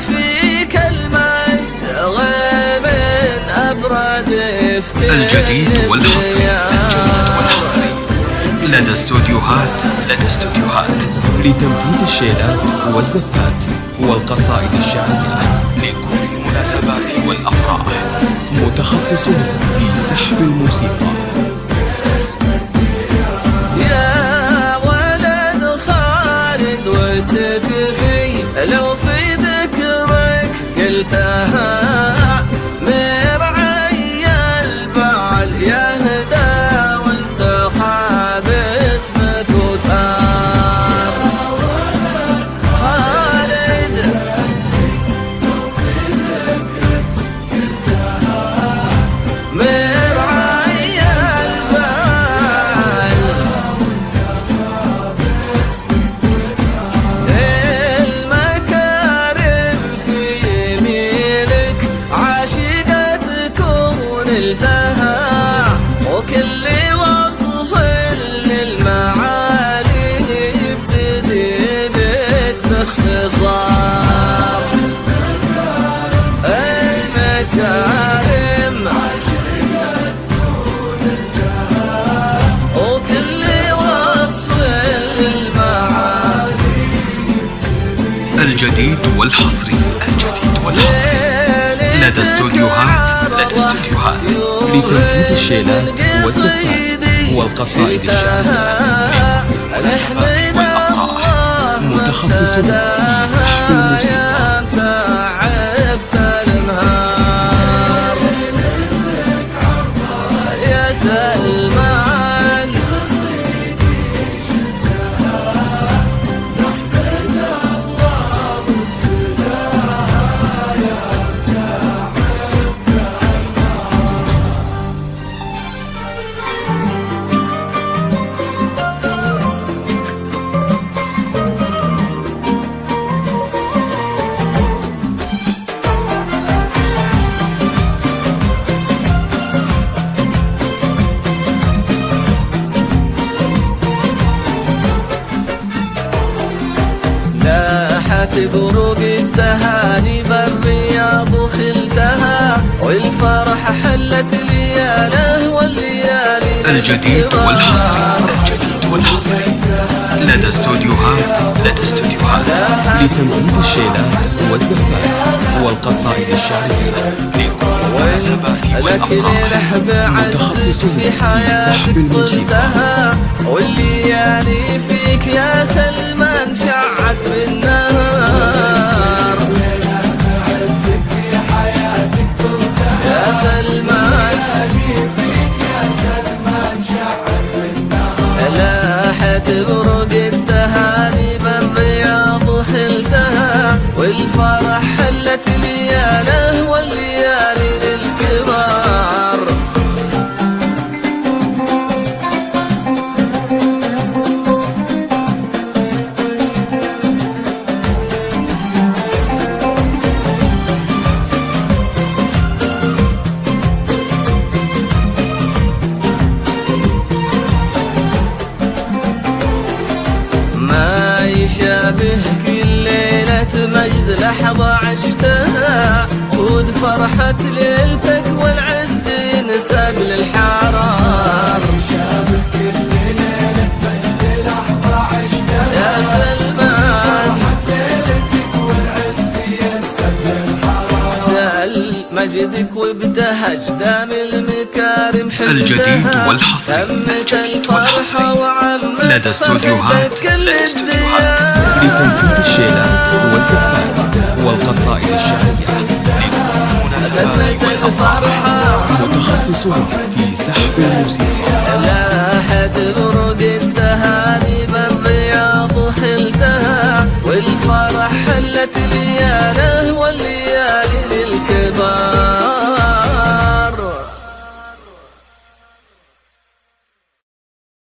فيك المجد غيب أبرد الجديد والحصري لدى استوديوهات لتنفيذ الشيلات والزفات والقصائد الشعرية لكل المناسبات والأفراح. متخصصون في سحب الموسيقى. يا ولد خالد وتكفي لو في ذكرك قلتها، مرعي البعل يهدى وانت خاب اسمك وثار. خالد مرعي البعل المكارم في يمينك عاشقة تكون التها، وكل وصف للمعالي يبتدي بك باختصار. المكارم وكل وصف للمعالي. الجديد والحصري لدى استوديوهات لتنفيذ الشيلات والزفات والقصائد الشعرية. متخصصون في سحب الموسيقى. تعبت النهار يا سلمان، لاحت بروق التهاني بالرياض وخلتها، والفرح حلت لياله والليالي. الجديد والحصري لدى استوديوهات لتنفيذ الشيلات والزفات والقصائد الشعرية. متخصصون في سحب الموسيقى. والليالي فيك يا سلمان شعت بالنهار. يا سلمان لاحت بروق التهاني بالرياض وخلتها، والفرح حلت لياله والليالي للكبار. ما يشابه كل ليلة مجد لحظة عشتها، خذ فرحة ليلتك والعز ينسب للحرار. يا سلمان سأل مجدك وابتهج دام المكارم حسنها. الجديد والحصري لدى استوديوهات لتنفيذ الشيلات والزفات والقصائد الشعرية. متخصصون في سحب الموسيقى.